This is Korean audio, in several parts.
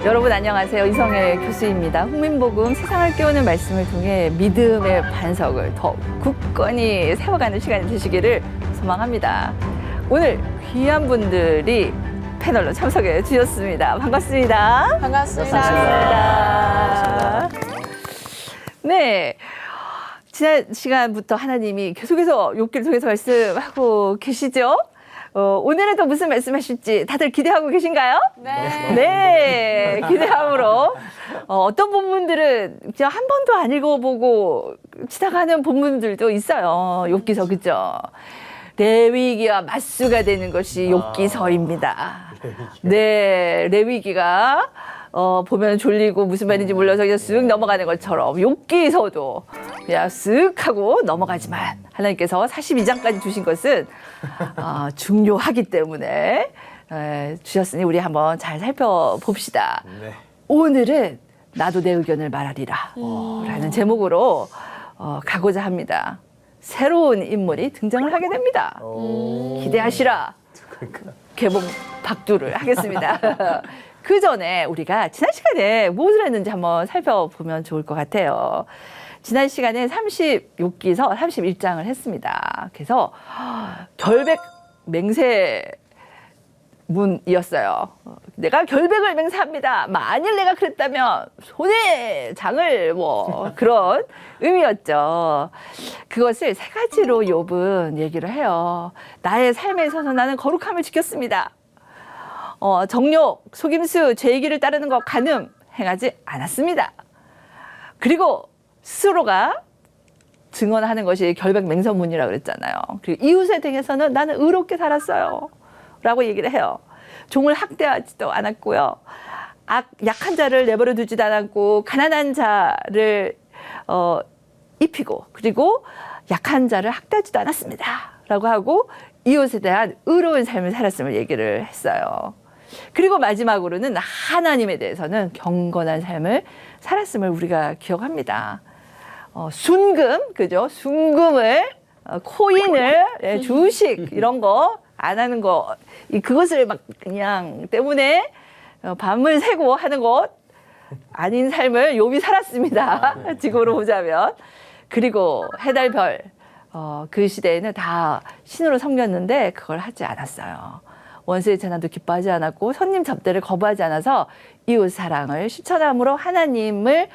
여러분 안녕하세요. 이성애 교수입니다. 훈민복음 세상을 깨우는 말씀을 통해 믿음의 반석을 더 굳건히 세워가는 시간이 되시기를 소망합니다. 오늘 귀한 분들이 패널로 참석해 주셨습니다. 반갑습니다. 반갑습니다. 네. 지난 시간부터 하나님이 계속해서 욥기를 통해서 말씀하고 계시죠? 오늘은 또 무슨 말씀하실지 다들 기대하고 계신가요? 네. 네, 기대함으로 어떤 본문들은 그냥 한 번도 안 읽어보고 지나가는 본문들도 있어요. 욥기서 그죠? 레위기와 맞수가 되는 것이 욥기서입니다. 네, 레위기가 보면 졸리고 무슨 말인지 몰라서 그냥 쓱 넘어가는 것처럼 욥기서도 그냥 쓱 하고 넘어가지만 하나님께서 42장까지 주신 것은 중요하기 때문에 주셨으니 우리 한번 잘 살펴봅시다. 네. 오늘은 나도 내 의견을 말하리라 라는 제목으로 가고자 합니다. 새로운 인물이 등장을 하게 됩니다. 기대하시라. 개봉 박두를 하겠습니다. 그 전에 우리가 지난 시간에 무엇을 했는지 한번 살펴보면 좋을 것 같아요. 지난 시간에 36기서 31장을 했습니다. 그래서 결백 맹세문이었어요. 내가 결백을 맹세합니다. 만일 내가 그랬다면 손에 장을 그런 의미였죠. 그것을 세 가지로 욥은 얘기를 해요. 나의 삶에 있어서 나는 거룩함을 지켰습니다. 정욕, 속임수, 제 얘기를 따르는 것 간음 행하지 않았습니다. 그리고 스스로가 증언하는 것이 결백 맹세문이라고 그랬잖아요. 그리고 이웃에 대해서는 나는 의롭게 살았어요. 라고 얘기를 해요. 종을 학대하지도 않았고요. 약한 자를 내버려 두지도 않았고 가난한 자를 입히고 그리고 약한 자를 학대하지도 않았습니다. 라고 하고 이웃에 대한 의로운 삶을 살았음을 얘기를 했어요. 그리고 마지막으로는 하나님에 대해서는 경건한 삶을 살았음을 우리가 기억합니다. 순금, 그죠? 순금을, 코인을, 주식, 이런 거 안 하는 거, 그것을 막 그냥 때문에 밤을 새고 하는 것 아닌 삶을 욥이 살았습니다. 지금으로 보자면. 그리고 해달 별, 그 시대에는 다 신으로 섬겼는데 그걸 하지 않았어요. 원수의 재난도 기뻐하지 않았고 손님 접대를 거부하지 않아서 이웃 사랑을 실천함으로 하나님을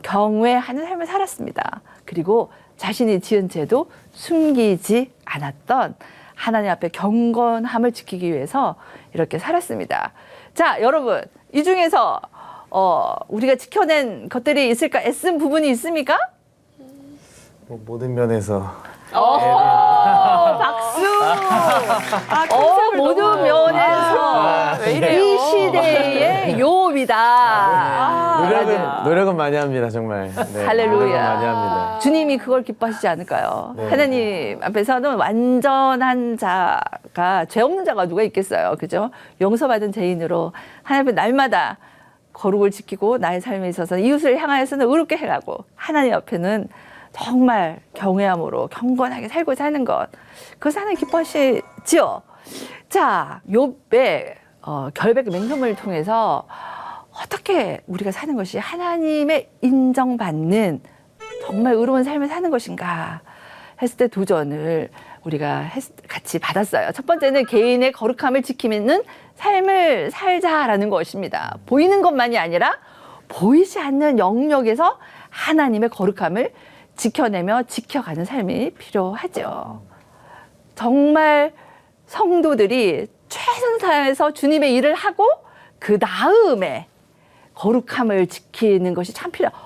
경외하는 삶을 살았습니다. 그리고 자신이 지은 죄도 숨기지 않았던 하나님 앞에 경건함을 지키기 위해서 이렇게 살았습니다. 자, 여러분, 이 중에서 우리가 지켜낸 것들이 있을까? 애쓴 부분이 있습니까? 모든 면에서 박수! 모든 면에서 왜 이래요? 이 시대의 욥이다. 노력은 많이 합니다, 정말. 네, 할렐루야. 노력은 많이 합니다. 주님이 그걸 기뻐하시지 않을까요? 네. 하나님 앞에서는 완전한 자가, 죄 없는 자가 누가 있겠어요. 그죠? 용서받은 죄인으로 하나님 앞에 날마다 거룩을 지키고 나의 삶에 있어서 이웃을 향하여서는 의롭게 해가고 하나님 앞에는 정말 경외함으로 경건하게 살고자 하는 것. 그것을 하나님 기뻐하시지요. 자, 욥의 결백 맹세문을 통해서 어떻게 우리가 사는 것이 하나님의 인정받는 정말 의로운 삶을 사는 것인가 했을 때 도전을 우리가 같이 받았어요. 첫 번째는 개인의 거룩함을 지키는 삶을 살자라는 것입니다. 보이는 것만이 아니라 보이지 않는 영역에서 하나님의 거룩함을 지켜내며 지켜가는 삶이 필요하죠. 정말 성도들이 최선을 다해서 주님의 일을 하고 그 다음에 거룩함을 지키는 것이 참 필요해요.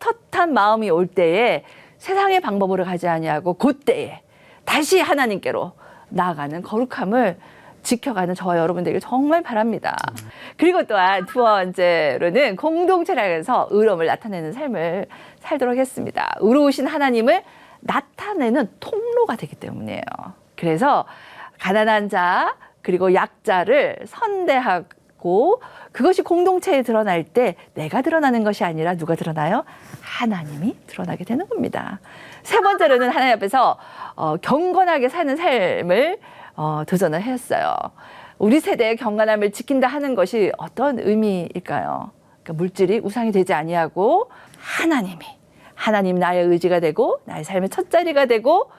헛헛한 마음이 올 때에 세상의 방법으로 가지 아니하고 그때에 다시 하나님께로 나아가는 거룩함을 지켜가는 저와 여러분들에게 정말 바랍니다. 그리고 또한 두 번째로는 공동체라서 의로움을 나타내는 삶을 살도록 했습니다. 의로우신 하나님을 나타내는 통로가 되기 때문이에요. 그래서 가난한 자 그리고 약자를 선대하고 그것이 공동체에 드러날 때 내가 드러나는 것이 아니라 누가 드러나요? 하나님이 드러나게 되는 겁니다. 세 번째로는 하나님 앞에서 경건하게 사는 삶을 도전을 했어요. 우리 세대의 경건함을 지킨다 하는 것이 어떤 의미일까요? 그러니까 물질이 우상이 되지 아니하고 하나님 나의 의지가 되고 나의 삶의 첫자리가 되고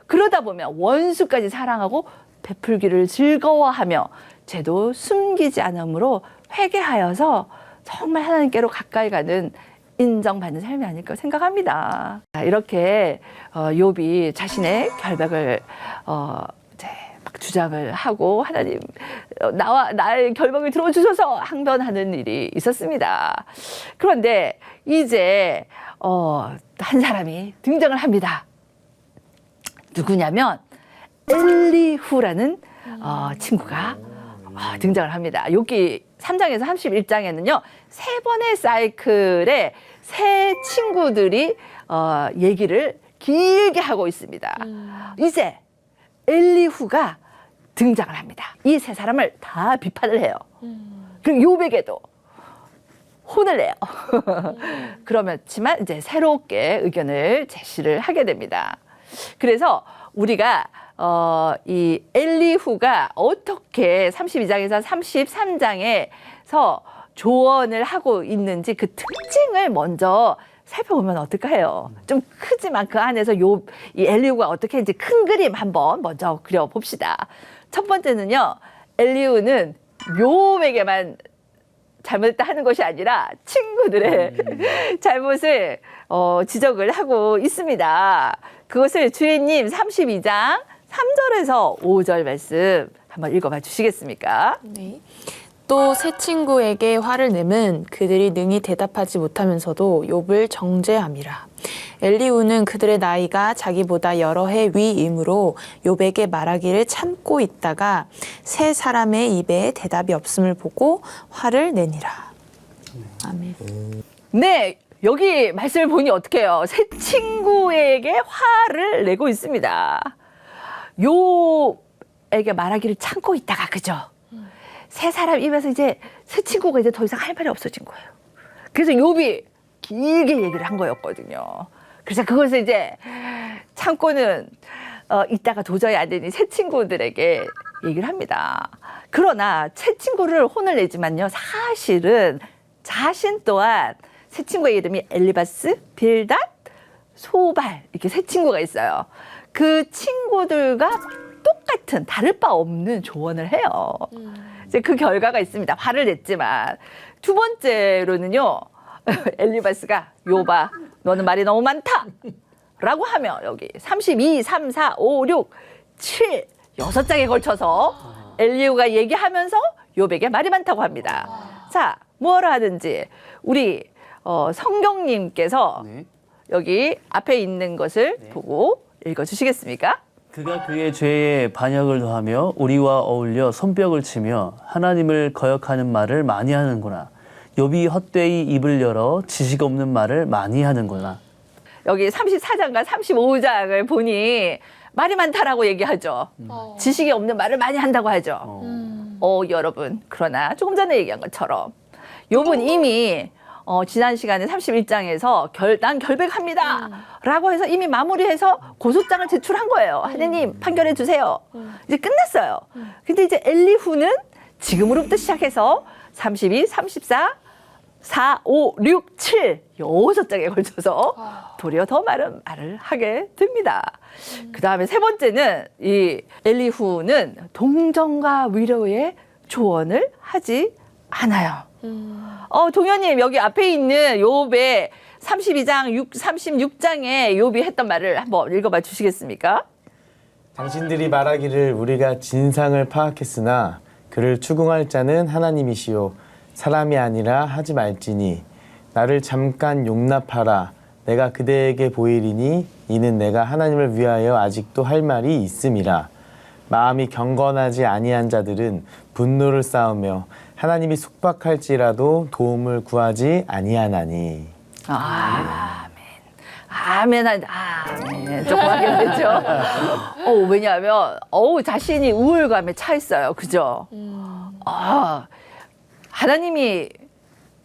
그러다 보면 원수까지 사랑하고 베풀기를 즐거워하며 죄도 숨기지 않음으로 회개하여서 정말 하나님께로 가까이 가는 인정받는 삶이 아닐까 생각합니다. 이렇게 욥이 자신의 결박을 이제 막 주장을 하고 하나님 나의 결박을 들어주셔서 항변하는 일이 있었습니다. 그런데 이제 한 사람이 등장을 합니다. 누구냐면 엘리후라는 친구가 등장을 합니다. 욥기 3장에서 31장에는요. 3번의 사이클에 세 친구들이 얘기를 길게 하고 있습니다. 이제 엘리후가 등장을 합니다. 이 세 사람을 다 비판을 해요. 그리고 욥에게도 혼을 내요. 그렇지만 이제 새롭게 의견을 제시를 하게 됩니다. 그래서 우리가 이 엘리후가 어떻게 32장에서 33장에서 조언을 하고 있는지 그 특징을 먼저 살펴보면 어떨까 해요. 좀 크지만 그 안에서 이 엘리후가 어떻게 이제 큰 그림 한번 먼저 그려봅시다. 첫 번째는요. 엘리후는 욥에게만 잘못했다 하는 것이 아니라 친구들의 잘못을 지적을 하고 있습니다. 그것을 주인님 32장 3절에서 5절 말씀 한번 읽어봐 주시겠습니까? 네. 또 새 친구에게 화를 내면 그들이 능히 대답하지 못하면서도 욥을 정죄함이라. 엘리후는 그들의 나이가 자기보다 여러 해 위이므로 욥에게 말하기를 참고 있다가 세 사람의 입에 대답이 없음을 보고 화를 내니라. 아멘. 네, 여기 말씀을 보니 어떻게 해요? 새 친구에게 화를 내고 있습니다. 욥에게 말하기를 참고 있다가 그죠? 세 사람 입에서 이제 새 친구가 이제 더 이상 할 말이 없어진 거예요. 그래서 욥이 길게 얘기를 한 거였거든요. 그래서 그것을 이제 참고는 있다가 도저히 안 되니 새 친구들에게 얘기를 합니다. 그러나 새 친구를 혼을 내지만요. 사실은 자신 또한 새 친구의 이름이 엘리바스, 빌닷, 소발 이렇게 세 친구가 있어요. 그 친구들과 똑같은 다를 바 없는 조언을 해요. 이제 그 결과가 있습니다. 화를 냈지만 두 번째로는요. 엘리바스가 욥아 너는 말이 너무 많다 라고 하며 여기 32, 3, 4, 5, 6, 7 6장에 걸쳐서 엘리후가 얘기하면서 욥에게 말이 많다고 합니다. 자, 뭐라 하든지 우리 성경님께서 여기 앞에 있는 것을 보고 읽어주시겠습니까? 그가 그의 죄에 반역을 더하며 우리와 어울려 손뼉을 치며 하나님을 거역하는 말을 많이 하는구나. 욥이 헛되이 입을 열어 지식 없는 말을 많이 하는구나. 여기 34장과 35장을 보니 말이 많다라고 얘기하죠. 지식이 없는 말을 많이 한다고 하죠. 여러분 그러나 조금 전에 얘기한 것처럼 욥은 이미 지난 시간에 31장에서 난 결백합니다 라고 해서 이미 마무리해서 고소장을 제출한 거예요. 하느님 판결해 주세요. 이제 끝났어요. 근데 이제 엘리후는 지금으로부터 시작해서 32, 34, 4, 5, 6, 7 6장에 걸쳐서 도리어 더 많은 말을 하게 됩니다. 그 다음에 세 번째는 이 엘리후는 동정과 위로의 조언을 하지 않아요. 동현님 여기 앞에 있는 욥의 32장, 36장에 욥이 했던 말을 한번 읽어봐 주시겠습니까? 당신들이 말하기를 우리가 진상을 파악했으나 그를 추궁할 자는 하나님이시요 사람이 아니라 하지 말지니 나를 잠깐 용납하라 내가 그대에게 보이리니 이는 내가 하나님을 위하여 아직도 할 말이 있음이라. 마음이 경건하지 아니한 자들은 분노를 쌓으며 하나님이 속박할지라도 도움을 구하지 아니하나니. 아멘. 조금 하게 되죠. 왜냐하면 자신이 우울감에 차 있어요. 그죠? 하나님이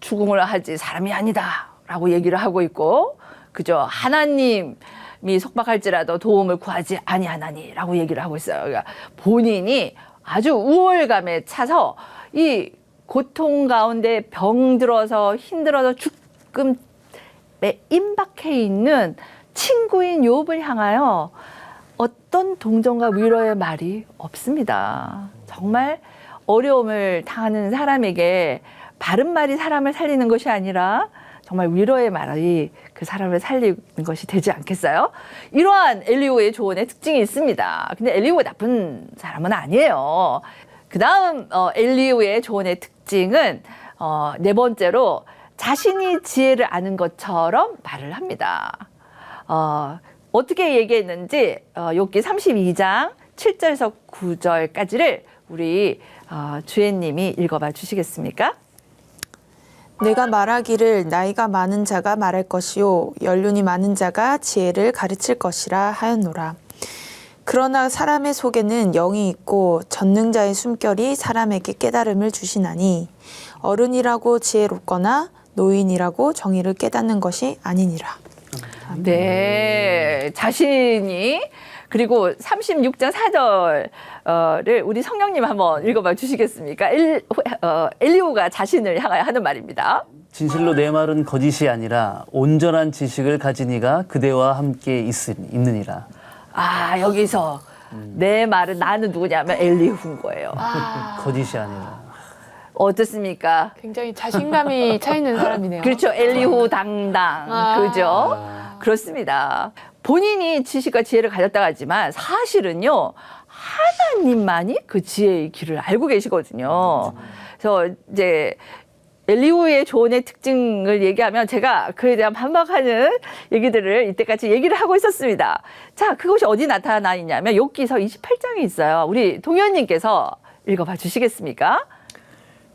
추궁을 하지 사람이 아니다라고 얘기를 하고 있고, 그죠? 하나님이 속박할지라도 도움을 구하지 아니하나니라고 얘기를 하고 있어요. 그러니까 본인이 아주 우월감에 차서 이 고통 가운데 병들어서 힘들어서 죽음에 임박해 있는 친구인 욥을 향하여 어떤 동정과 위로의 말이 없습니다. 정말 어려움을 당하는 사람에게 바른 말이 사람을 살리는 것이 아니라 정말 위로의 말이 그 사람을 살리는 것이 되지 않겠어요? 이러한 엘리후의 조언의 특징이 있습니다. 근데 엘리후가 나쁜 사람은 아니에요. 그 다음 엘리후의 조언의 특징은 네 번째로 자신이 지혜를 아는 것처럼 말을 합니다. 어떻게 얘기했는지 욥기 32장 7절에서 9절까지를 우리 주혜님이 읽어봐 주시겠습니까? 내가 말하기를 나이가 많은 자가 말할 것이요 연륜이 많은 자가 지혜를 가르칠 것이라 하였노라. 그러나 사람의 속에는 영이 있고 전능자의 숨결이 사람에게 깨달음을 주시나니 어른이라고 지혜롭거나 노인이라고 정의를 깨닫는 것이 아니니라. 네, 자신이 그리고 36장 4절을 우리 성령님 한번 읽어봐 주시겠습니까? 엘리후가 자신을 향하여 하는 말입니다. 진실로 내 말은 거짓이 아니라 온전한 지식을 가진 이가 그대와 함께 있느니라. 여기서 내 말은 나는 누구냐면 엘리후인 거예요. 거짓이 아니라. 어떻습니까? 굉장히 자신감이 차 있는 사람이네요. 그렇죠. 엘리후 당당. 그죠? 그렇습니다. 본인이 지식과 지혜를 가졌다고 하지만 사실은요, 하나님만이 그 지혜의 길을 알고 계시거든요. 그래서 이제 엘리후의 조언의 특징을 얘기하면 제가 그에 대한 반박하는 얘기들을 이때까지 얘기를 하고 있었습니다. 자, 그것이 어디 나타나 있냐면 욥기서 28장에 있어요. 우리 동현님께서 읽어봐 주시겠습니까?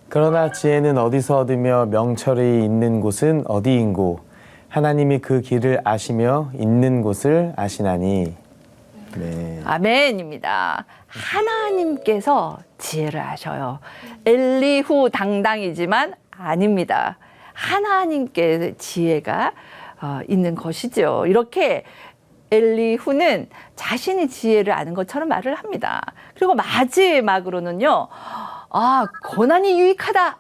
그러나 지혜는 어디서 얻으며 명철이 있는 곳은 어디인고 하나님이 그 길을 아시며 있는 곳을 아시나니. 네. 아멘입니다. 하나님께서 지혜를 아셔요. 엘리후 당당이지만 아닙니다. 하나님께 지혜가 있는 것이죠. 이렇게 엘리후는 자신이 지혜를 아는 것처럼 말을 합니다. 그리고 마지막으로는요. 고난이 유익하다.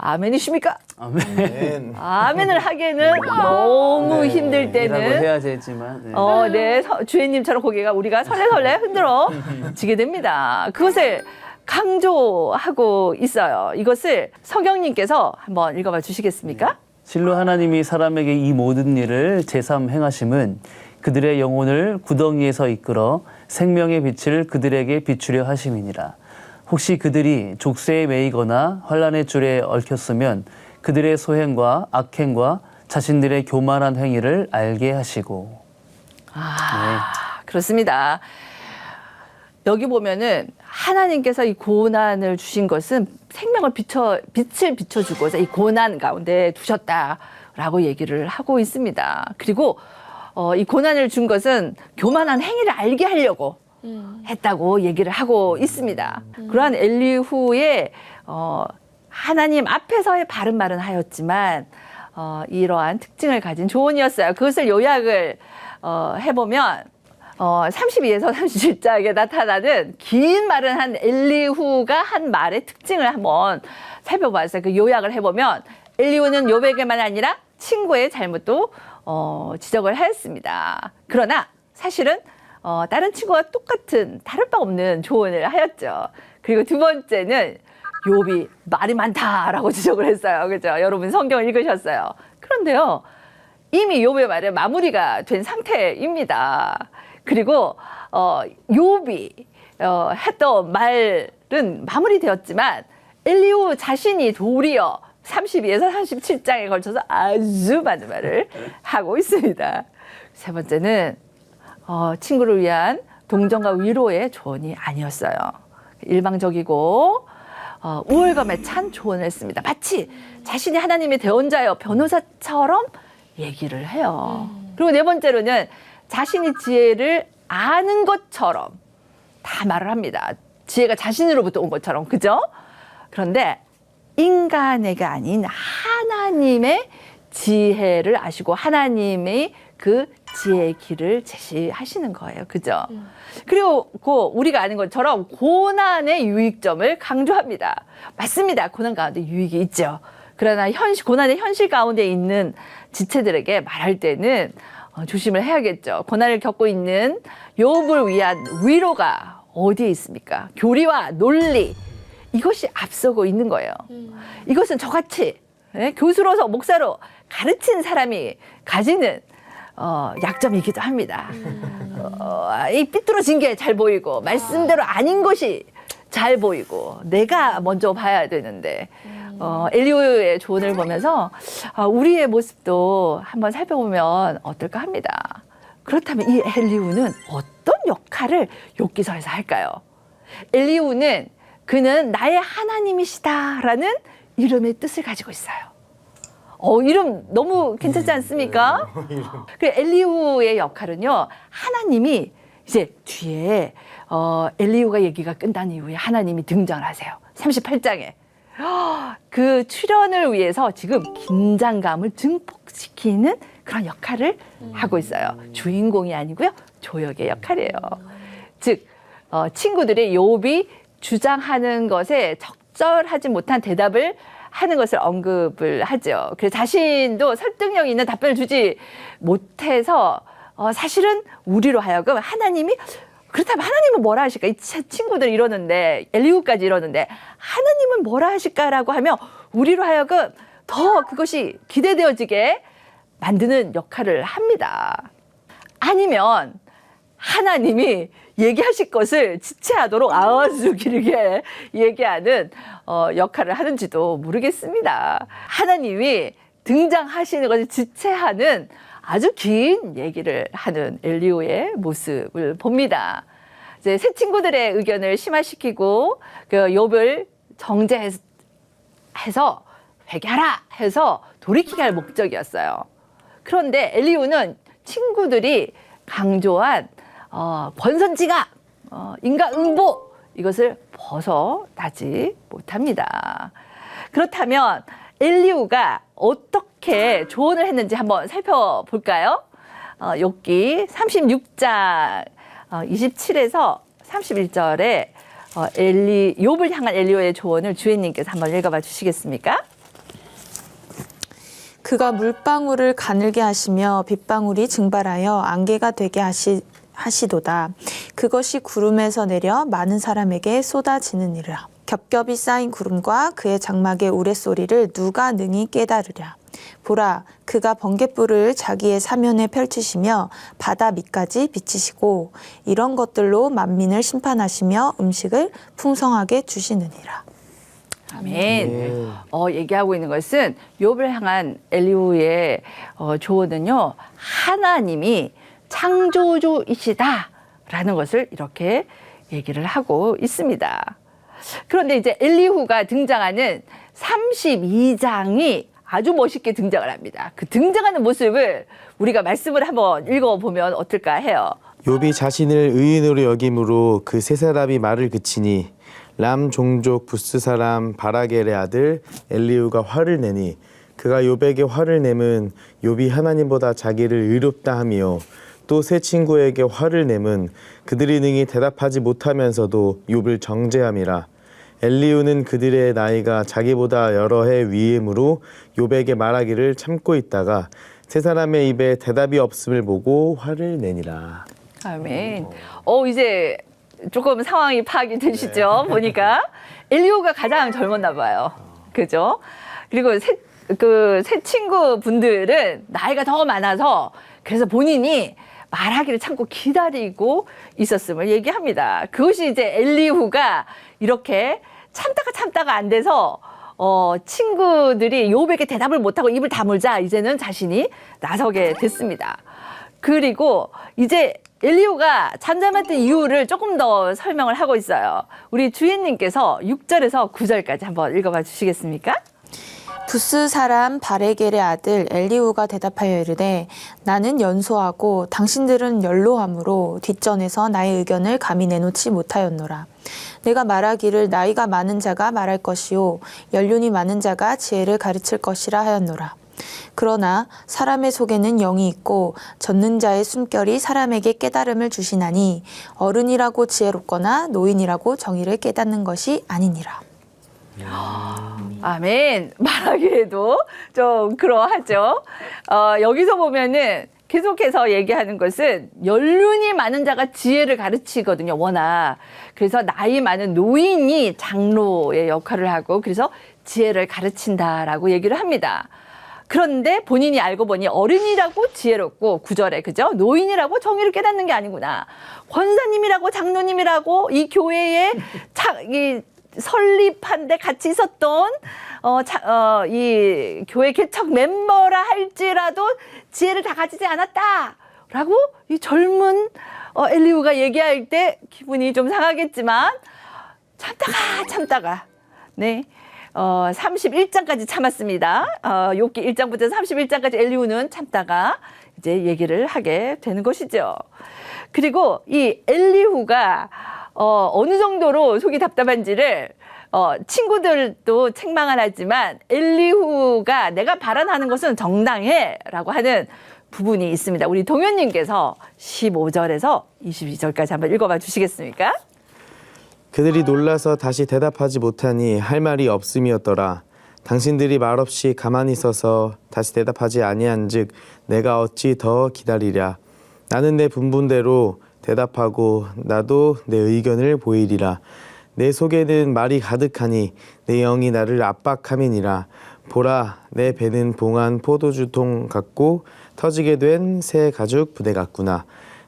아멘이십니까? 아멘. 아멘을 하기에는 너무 힘들 이라고 때는 해야 되지만. 네, 주혜님처럼 고개가 우리가 설레설레 흔들어지게 됩니다. 그것을 강조하고 있어요. 이것을 성경님께서 한번 읽어봐 주시겠습니까? 실로 하나님이 사람에게 이 모든 일을 제삼 행하심은 그들의 영혼을 구덩이에서 이끌어 생명의 빛을 그들에게 비추려 하심이니라. 혹시 그들이 족쇄에 매이거나 환란의 줄에 얽혔으면 그들의 소행과 악행과 자신들의 교만한 행위를 알게 하시고. 그렇습니다. 여기 보면은 하나님께서 이 고난을 주신 것은 생명을 빛을 비춰주고자 이 고난 가운데 두셨다라고 얘기를 하고 있습니다. 그리고 이 고난을 준 것은 교만한 행위를 알게 하려고 했다고 얘기를 하고 있습니다. 그러한 엘리후의 하나님 앞에서의 바른 말은 하였지만 이러한 특징을 가진 조언이었어요. 그것을 요약을 해보면 32에서 37장에 나타나는 긴 말은 한 엘리후가 한 말의 특징을 한번 살펴봤어요. 그 요약을 해보면 엘리후는 욥에게만 아니라 친구의 잘못도 지적을 하였습니다. 그러나 사실은 다른 친구와 똑같은 다를 바 없는 조언을 하였죠. 그리고 두 번째는 욥이 말이 많다라고 지적을 했어요. 그죠? 여러분 성경을 읽으셨어요. 그런데요, 이미 욥의 말은 마무리가 된 상태입니다. 그리고 욥이 했던 말은 마무리되었지만 엘리후 자신이 도리어 32에서 37장에 걸쳐서 아주 많은 말을 하고 있습니다. 세 번째는 친구를 위한 동정과 위로의 조언이 아니었어요. 일방적이고 우월감에 찬 조언을 했습니다. 마치 자신이 하나님의 대언자여 변호사처럼 얘기를 해요. 그리고 네 번째로는 자신이 지혜를 아는 것처럼 다 말을 합니다. 지혜가 자신으로부터 온 것처럼. 그죠? 그런데 인간에게 아닌 하나님의 지혜를 아시고 하나님의 그 지혜의 길을 제시하시는 거예요. 그죠? 그리고 우리가 아는 것처럼 고난의 유익점을 강조합니다. 맞습니다. 고난 가운데 유익이 있죠. 그러나 고난의 현실 가운데 있는 지체들에게 말할 때는 조심을 해야겠죠. 고난을 겪고 있는 욥을 위한 위로가 어디에 있습니까? 교리와 논리, 이것이 앞서고 있는 거예요. 이것은 저같이 교수로서 목사로 가르친 사람이 가지는 약점이기도 합니다. 이 삐뚤어진 게 잘 보이고 말씀대로 아닌 것이 잘 보이고 내가 먼저 봐야 되는데 엘리후의 조언을 보면서 우리의 모습도 한번 살펴보면 어떨까 합니다. 그렇다면 이 엘리후는 어떤 역할을 욥기서에서 할까요? 엘리후는 그는 나의 하나님이시다라는 이름의 뜻을 가지고 있어요. 이름 너무 괜찮지 않습니까? 그 엘리후의 역할은요, 하나님이 이제 뒤에 엘리후가 얘기가 끝난 이후에 하나님이 등장을 하세요. 38장에. 그 출연을 위해서 지금 긴장감을 증폭시키는 그런 역할을 하고 있어요. 주인공이 아니고요, 조역의 역할이에요. 즉, 친구들이 욥이 주장하는 것에 적절하지 못한 대답을 하는 것을 언급을 하죠. 그래서 자신도 설득력 있는 답변을 주지 못해서 사실은 우리로 하여금 하나님이 그렇다면 하나님은 뭐라 하실까? 이 친구들 이러는데 엘리후까지 이러는데 하나님은 뭐라 하실까라고 하며 우리로 하여금 더 그것이 기대되어지게 만드는 역할을 합니다. 아니면 하나님이 얘기하실 것을 지체하도록 아주 길게 얘기하는 역할을 하는지도 모르겠습니다. 하나님이 등장하시는 것을 지체하는 아주 긴 얘기를 하는 엘리후의 모습을 봅니다. 이제 새 친구들의 의견을 심화시키고 그 욥을 정죄해서 회개하라 해서 돌이키게 할 목적이었어요. 그런데 엘리후는 친구들이 강조한 권선징악, 인과응보 이것을 벗어나지 못합니다. 그렇다면 엘리후가 어떻게 조언을 했는지 한번 살펴볼까요? 욥기 36장 27에서 31절에 욥을 향한 엘리후의 조언을 주혜님께서 한번 읽어봐 주시겠습니까? 그가 물방울을 가늘게 하시며 빗방울이 증발하여 안개가 되게 하시도다. 그것이 구름에서 내려 많은 사람에게 쏟아지느니라. 겹겹이 쌓인 구름과 그의 장막의 우레소리를 누가 능히 깨달으랴. 보라, 그가 번갯불을 자기의 사면에 펼치시며 바다 밑까지 비치시고 이런 것들로 만민을 심판하시며 음식을 풍성하게 주시느니라. 아멘. 얘기하고 있는 것은 욥을 향한 엘리후의 조언은요, 하나님이 창조주이시다라는 것을 이렇게 얘기를 하고 있습니다. 그런데 이제 엘리후가 등장하는 32장이 아주 멋있게 등장을 합니다. 그 등장하는 모습을 우리가 말씀을 한번 읽어보면 어떨까 해요. 욥이 자신을 의인으로 여김으로 그 세 사람이 말을 그치니 람 종족 부스 사람 바라겔의 아들 엘리후가 화를 내니 그가 욥에게 화를 내면 욥이 하나님보다 자기를 의롭다 하며 또 세 친구에게 화를 내면 그들이 능히 대답하지 못하면서도 욥을 정죄함이라. 엘리후는 그들의 나이가 자기보다 여러 해 위임으로 욥에게 말하기를 참고 있다가 세 사람의 입에 대답이 없음을 보고 화를 내니라. 아멘. 이제 조금 상황이 파악이 되시죠? 보니까 엘리후가 가장 젊었나 봐요. 그죠? 그리고 새 친구분들은 나이가 더 많아서 그래서 본인이 말하기를 참고 기다리고 있었음을 얘기합니다. 그것이 이제 엘리후가 이렇게 참다가 안 돼서 친구들이 욥에게 대답을 못하고 입을 다물자 이제는 자신이 나서게 됐습니다. 그리고 이제 엘리후가 잠잠했던 이유를 조금 더 설명을 하고 있어요. 우리 주인님께서 6절에서 9절까지 한번 읽어봐 주시겠습니까? 부스 사람 바레겔의 아들 엘리후가 대답하여 이르되 나는 연소하고 당신들은 연로함으로 뒷전에서 나의 의견을 감히 내놓지 못하였노라. 내가 말하기를 나이가 많은 자가 말할 것이요 연륜이 많은 자가 지혜를 가르칠 것이라 하였노라. 그러나 사람의 속에는 영이 있고 젖는 자의 숨결이 사람에게 깨달음을 주시나니 어른이라고 지혜롭거나 노인이라고 정의를 깨닫는 것이 아니니라. 아멘. 말하기에도 좀 그러하죠. 여기서 보면은 계속해서 얘기하는 것은 연륜이 많은 자가 지혜를 가르치거든요, 워낙. 그래서 나이 많은 노인이 장로의 역할을 하고 그래서 지혜를 가르친다라고 얘기를 합니다. 그런데 본인이 알고 보니 어른이라고 지혜롭고 9절에 그죠? 노인이라고 정의를 깨닫는 게 아니구나. 권사님이라고 장로님이라고 이 교회에 이 설립한데 같이 있었던 이 교회 개척 멤버라 할지라도 지혜를 다 가지지 않았다라고 이 젊은 엘리후가 얘기할 때 기분이 좀 상하겠지만 참다가 네 31장까지 참았습니다. 욥기 1장부터 31장까지 엘리후는 참다가 이제 얘기를 하게 되는 것이죠. 그리고 이 엘리후가 어느 정도로 속이 답답한지를 친구들도 책망을 하지만 엘리후가 내가 발언하는 것은 정당해라고 하는 부분이 있습니다. 우리 동현님께서 15절에서 22절까지 한번 읽어봐 주시겠습니까? 그들이 놀라서 다시 대답하지 못하니 할 말이 없음이었더라. 당신들이 말없이 가만히 있어서 다시 대답하지 아니한즉 내가 어찌 더 기다리랴. 나는 내 분분대로 대답하고 나도 내 의견을 보이리라. 내 속에는 말이 가득하니 내 영이 나를 압박함이니라. 보라, 내 배는 봉한 포도주통 같고 터지게 된 새 가죽 부대 같구나.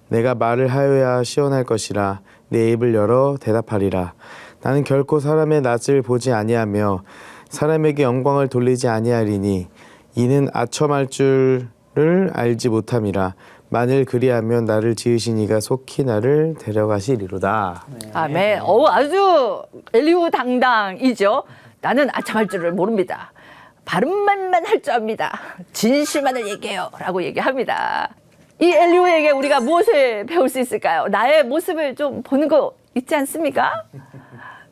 내가 말을 하여야 시원할 것이라. 내 입을 열어 대답하리라. 나는 결코 사람의 낯을 보지 아니하며 사람에게 영광을 돌리지 아니하리니 이는 아첨할 줄을 알지 못함이라. 만일 그리하면 나를 지으신 이가 속히 나를 데려가시리로다. 아멘. 아주 엘리후 당당이죠. 나는 아첨할 줄을 모릅니다. 바른 말만 할 줄 압니다. 진실만을 얘기해요. 라고 얘기합니다. 이 엘리후에게 우리가 무엇을 배울 수 있을까요? 나의 모습을 좀 보는 거 있지 않습니까?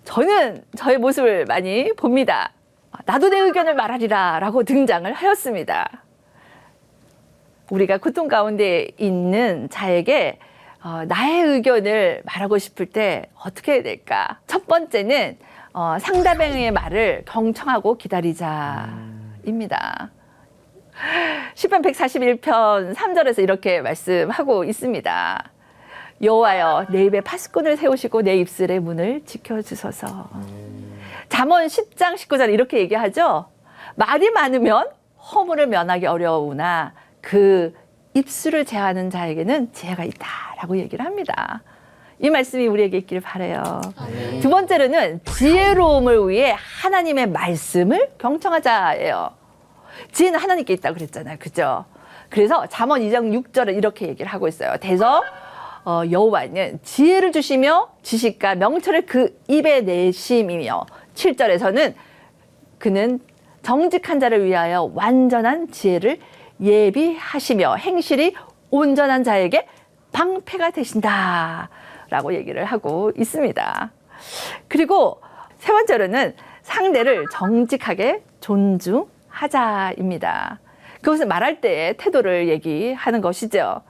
저는 저의 모습을 많이 봅니다. 나도 내 의견을 말하리라 라고 등장을 하였습니다. 우리가 고통 가운데 있는 자에게 나의 의견을 말하고 싶을 때 어떻게 해야 될까? 첫 번째는 상대방의 말을 경청하고 기다리자입니다. 시편 141편 3절에서 이렇게 말씀하고 있습니다. 여호와여 내 입에 파수꾼을 세우시고 내 입술의 문을 지켜주소서. 잠언 10장 19절 이렇게 얘기하죠. 말이 많으면 허물을 면하기 어려우나 그 입술을 제하는 자에게는 지혜가 있다라고 얘기를 합니다. 이 말씀이 우리에게 있기를 바라요. 두 번째로는 지혜로움을 위해 하나님의 말씀을 경청하자예요. 지혜는 하나님께 있다고 그랬잖아요. 그죠? 그래서 잠언 2장 6절에 이렇게 얘기를 하고 있어요. 대서 여호와는 지혜를 주시며 지식과 명철을 그 입에 내심이며 7절에서는 그는 정직한 자를 위하여 완전한 지혜를 예비하시며 행실이 온전한 자에게 방패가 되신다 라고 얘기를 하고 있습니다. 그리고 세 번째로는 상대를 정직하게 존중하자입니다. 그것은 말할 때의 태도를 얘기하는 것이죠.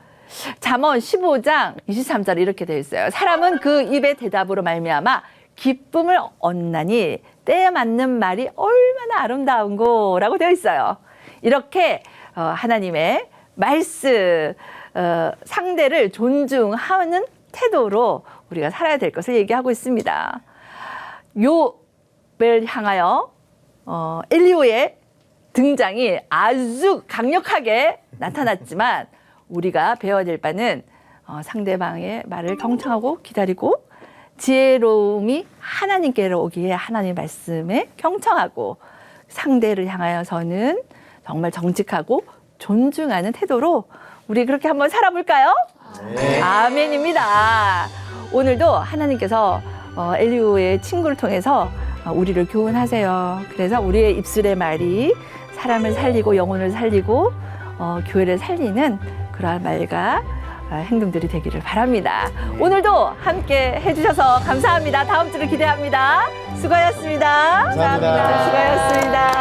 잠언 15장 23절 이렇게 되어 있어요. 사람은 그 입의 대답으로 말미암아 기쁨을 얻나니 때에 맞는 말이 얼마나 아름다운고라고 되어 있어요. 이렇게 하나님의 말씀, 상대를 존중하는 태도로 우리가 살아야 될 것을 얘기하고 있습니다. 욥을 향하여 엘리후의 등장이 아주 강력하게 나타났지만 우리가 배워야 될 바는 상대방의 말을 경청하고 기다리고 지혜로움이 하나님께로 오기에 하나님의 말씀에 경청하고 상대를 향하여서는 정말 정직하고 존중하는 태도로 우리 그렇게 한번 살아볼까요? 네. 아멘입니다. 오늘도 하나님께서 엘리후의 친구를 통해서 우리를 교훈하세요. 그래서 우리의 입술의 말이 사람을 살리고 영혼을 살리고 교회를 살리는 그러한 말과 행동들이 되기를 바랍니다. 오늘도 함께 해주셔서 감사합니다. 다음 주를 기대합니다. 수고하셨습니다. 감사합니다. 수고하셨습니다.